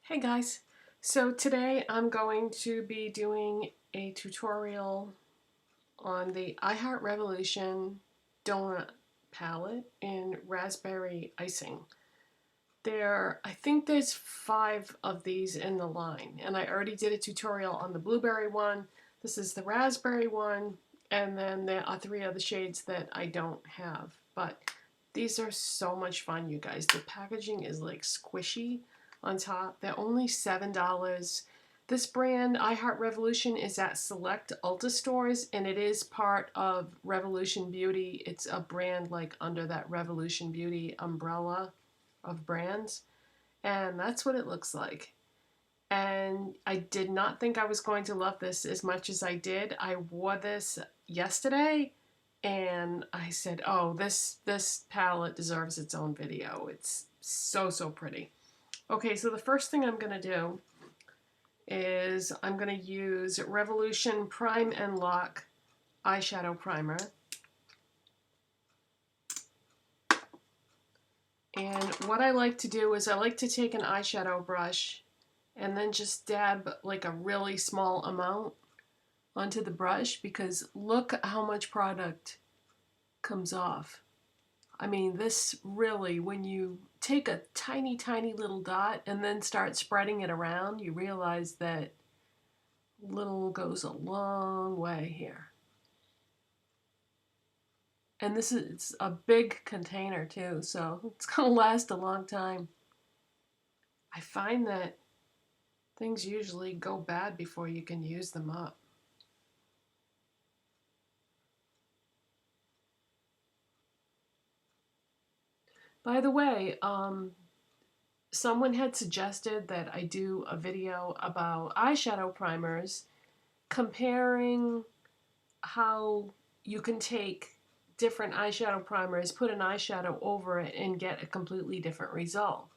Hey guys, so today I'm going to be doing a tutorial on the I Heart Revolution Donut palette in Raspberry Icing. I think there's 5 of these in the line, and I already did a tutorial on the blueberry one. This is the raspberry one, and then there are 3 other shades that I don't have. But these are so much fun, you guys. The packaging is like squishy on top. They're only $7. This brand, I Heart Revolution, is at select Ulta stores, and it is part of Revolution Beauty. It's a brand like under that Revolution Beauty umbrella of brands, and that's what it looks like. And I did not think I was going to love this as much as I did. I wore this yesterday and I said, oh, this palette deserves its own video. It's so pretty. Okay, so the first thing I'm going to do is I'm going to use Revolution Prime and Lock eyeshadow primer. And what I like to do is I like to take an eyeshadow brush and then just dab like a really small amount onto the brush, because look how much product comes off. I mean, this really, when you take a tiny little dot and then start spreading it around, you realize that little goes a long way here. And it's a big container too, so it's going to last a long time. I find that things usually go bad before you can use them up. By the way, someone had suggested that I do a video about eyeshadow primers, comparing how you can take different eyeshadow primers, put an eyeshadow over it, and get a completely different result.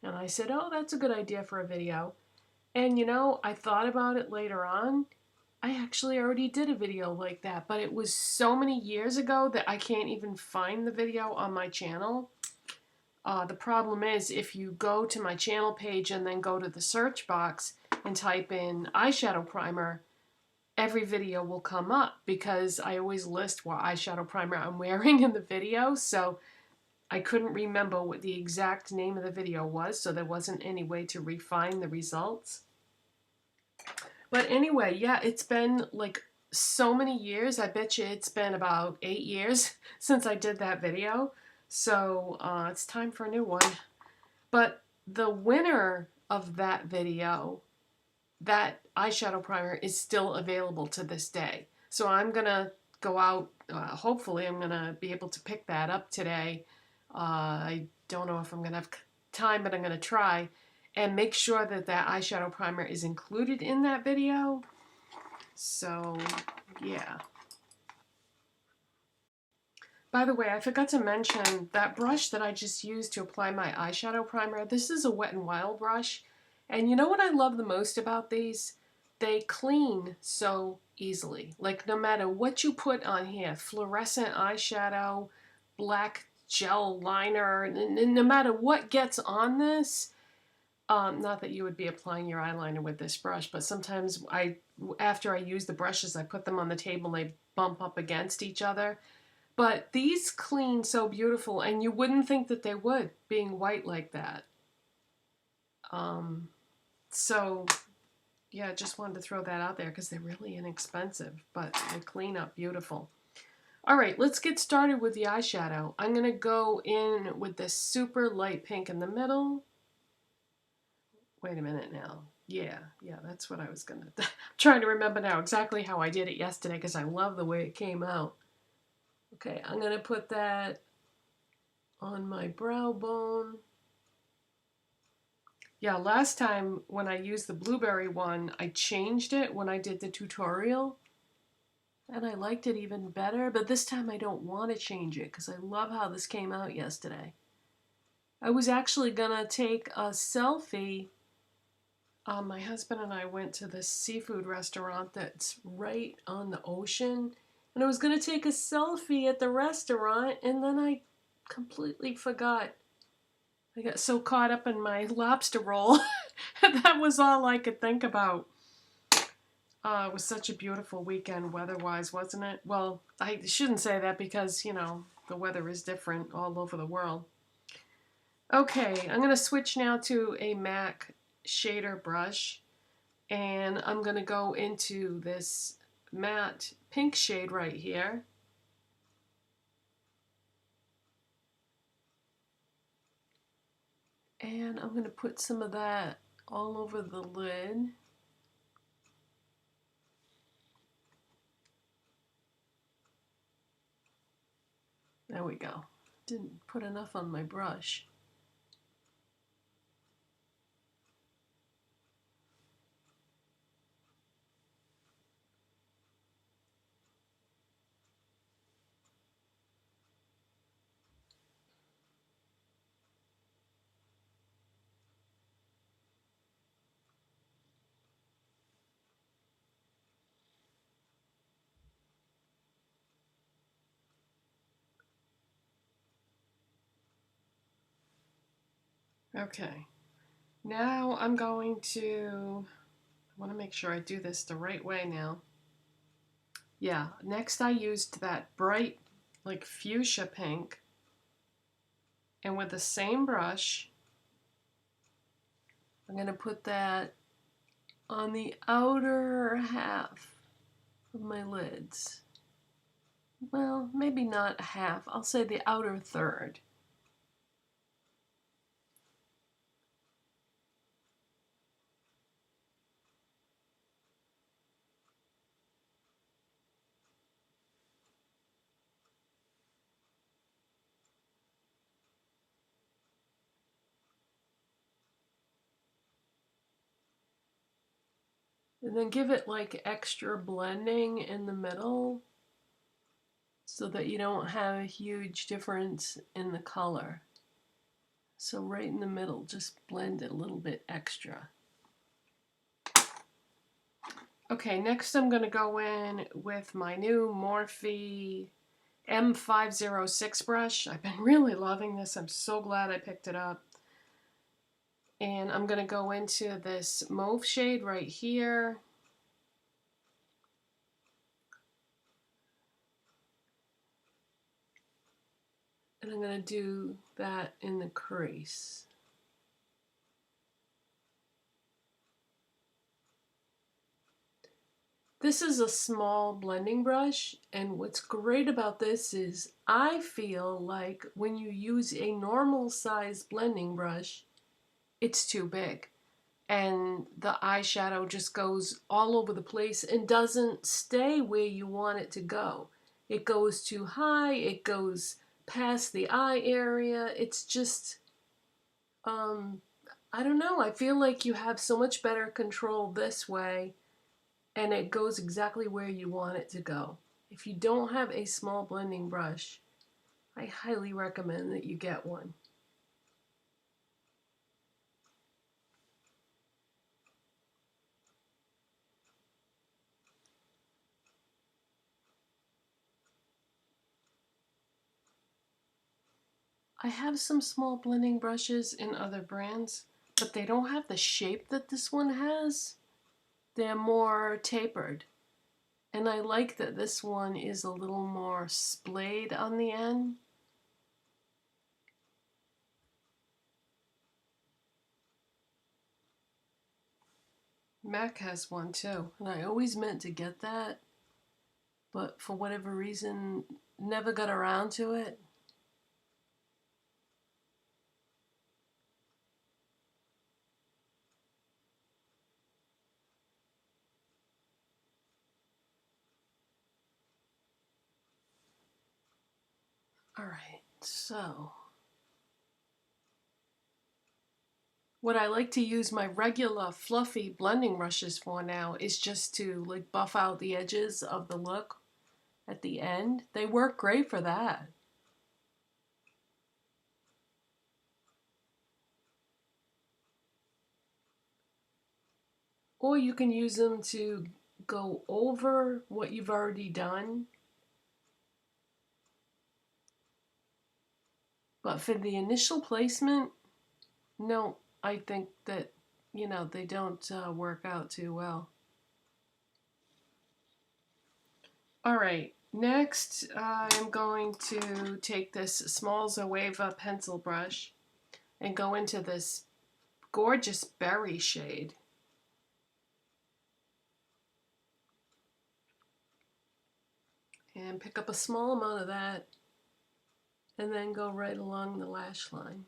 And I said, oh, that's a good idea for a video. And you know, I thought about it later on. I actually already did a video like that, but it was so many years ago that I can't even find the video on my channel. The problem is, if you go to my channel page and then go to the search box and type in eyeshadow primer, every video will come up because I always list what eyeshadow primer I'm wearing in the video. So I couldn't remember what the exact name of the video was, so there wasn't any way to refine the results. But anyway, yeah, it's been like so many years. I bet you it's been about 8 years since I did that video. So it's time for a new one. But the winner of that video, that eyeshadow primer, is still available to this day. So I'm going to go out, hopefully I'm going to be able to pick that up today. I don't know if I'm going to have time, but I'm going to try and make sure that that eyeshadow primer is included in that video. So, yeah. By the way, I forgot to mention that brush that I just used to apply my eyeshadow primer. This is a Wet n Wild brush. And you know what I love the most about these? They clean so easily. Like, no matter what you put on here, fluorescent eyeshadow, black gel liner, no matter what gets on this, not that you would be applying your eyeliner with this brush, but sometimes after I use the brushes, I put them on the table and they bump up against each other. But these clean so beautiful, and you wouldn't think that they would, being white like that. So, yeah, just wanted to throw that out there because they're really inexpensive, but they clean up beautiful. All right, let's get started with the eyeshadow. I'm going to go in with this super light pink in the middle. Wait a minute now. Yeah, that's what I was going to... I'm trying to remember now exactly how I did it yesterday because I love the way it came out. Okay, I'm going to put that on my brow bone. Yeah, last time when I used the blueberry one, I changed it when I did the tutorial. And I liked it even better, but this time I don't want to change it because I love how this came out yesterday. I was actually going to take a selfie. My husband and I went to this seafood restaurant that's right on the ocean. And I was going to take a selfie at the restaurant, and then I completely forgot. I got so caught up in my lobster roll That was all I could think about. It was such a beautiful weekend weather-wise, wasn't it? Well, I shouldn't say that because, you know, the weather is different all over the world. Okay, I'm going to switch now to a MAC shader brush. And I'm going to go into this matte pink shade right here. And I'm going to put some of that all over the lid. There we go. Didn't put enough on my brush. Okay. Now I'm going to, I want to make sure I do this the right way now. Yeah, next I used that bright, like fuchsia pink. And with the same brush, I'm going to put that on the outer half of my lids. Well, maybe not half. I'll say the outer third. And then give it like extra blending in the middle so that you don't have a huge difference in the color. So right in the middle, just blend it a little bit extra. Okay, next I'm going to go in with my new Morphe M506 brush. I've been really loving this. I'm so glad I picked it up. And I'm going to go into this mauve shade right here. And I'm going to do that in the crease. This is a small blending brush, and what's great about this is I feel like when you use a normal size blending brush, it's too big. And the eyeshadow just goes all over the place and doesn't stay where you want it to go. It goes too high, it goes past the eye area. It's just, I don't know. I feel like you have so much better control this way, and it goes exactly where you want it to go. If you don't have a small blending brush, I highly recommend that you get one. I have some small blending brushes in other brands, but they don't have the shape that this one has. They're more tapered. And I like that this one is a little more splayed on the end. MAC has one too, and I always meant to get that, but for whatever reason, never got around to it. Alright, so what I like to use my regular fluffy blending brushes for now is just to like buff out the edges of the look at the end. They work great for that. Or you can use them to go over what you've already done. But for the initial placement, no, I think that you know, they don't work out too well. All right, next I'm going to take this small Zoeva pencil brush and go into this gorgeous berry shade. And pick up a small amount of that and then go right along the lash line.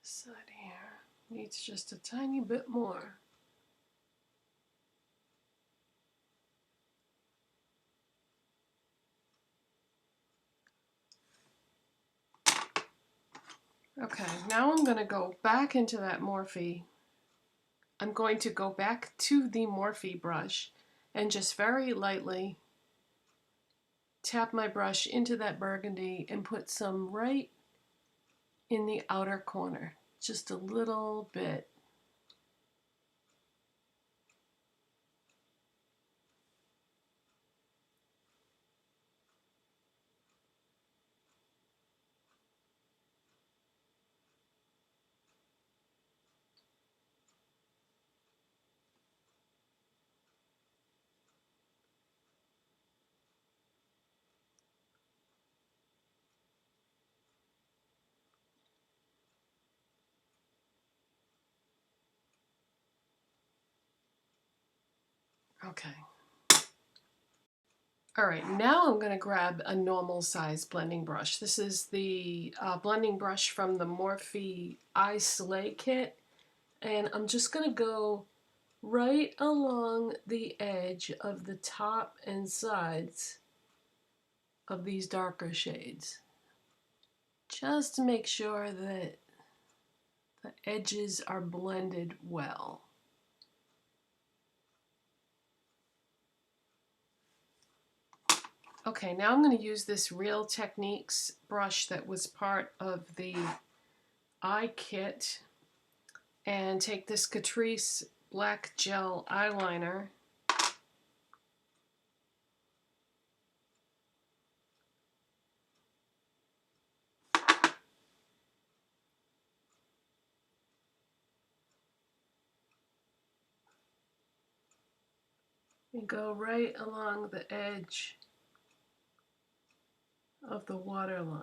Side here needs just a tiny bit more. Okay, now I'm going to go back into that Morphe. I'm going to go back to the Morphe brush and just very lightly tap my brush into that burgundy and put some right in the outer corner, just a little bit. Okay. All right, now I'm going to grab a normal size blending brush. This is the blending brush from the Morphe Eye Slay kit. And I'm just going to go right along the edge of the top and sides of these darker shades, just to make sure that the edges are blended well. Okay, now I'm going to use this Real Techniques brush that was part of the eye kit and take this Catrice black gel eyeliner and go right along the edge of the waterline.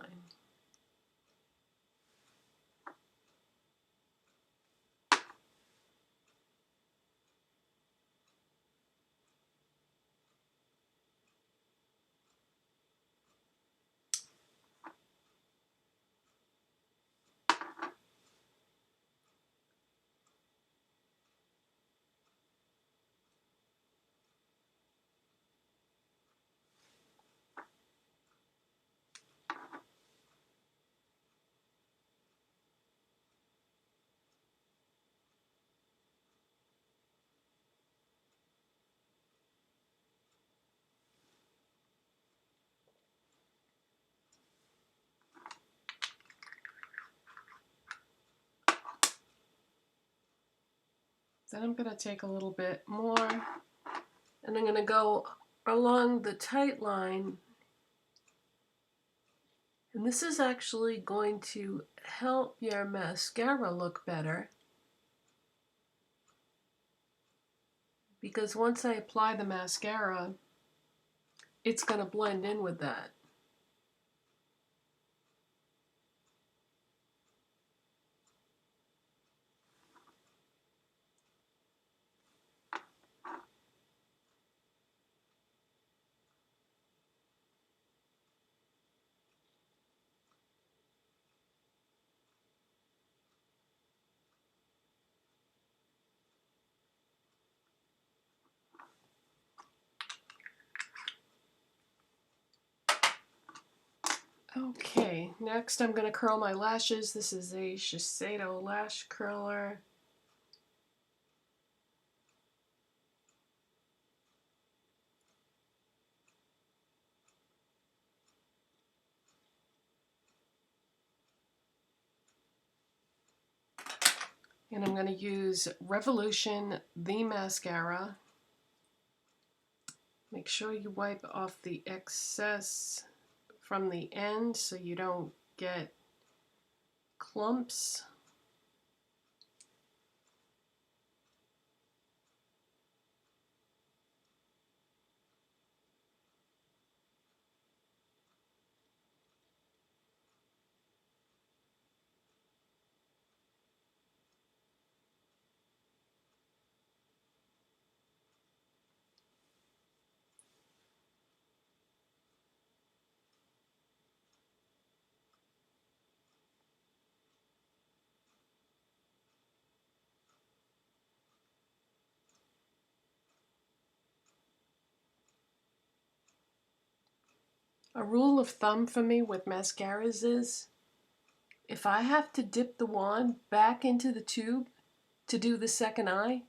Then I'm going to take a little bit more and I'm going to go along the tight line. And this is actually going to help your mascara look better, because once I apply the mascara, it's going to blend in with that. Okay, next I'm going to curl my lashes. This is a Shiseido lash curler. And I'm going to use Revolution, the mascara. Make sure you wipe off the excess from the end so you don't get clumps. A rule of thumb for me with mascaras is if I have to dip the wand back into the tube to do the second eye,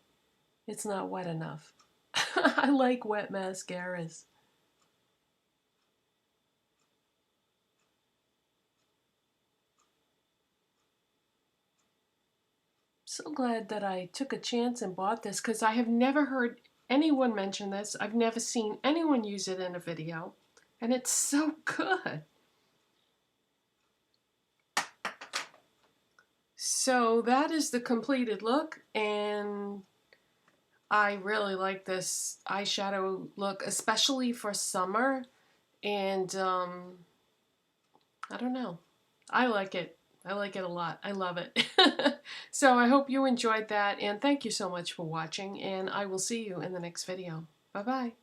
it's not wet enough. I like wet mascaras. So glad that I took a chance and bought this because I have never heard anyone mention this. I've never seen anyone use it in a video, and it's so good. So that is the completed look, and I really like this eyeshadow look, especially for summer, and I don't know. I like it. I like it a lot. I love it. So I hope you enjoyed that, and thank you so much for watching, and I will see you in the next video. Bye-bye.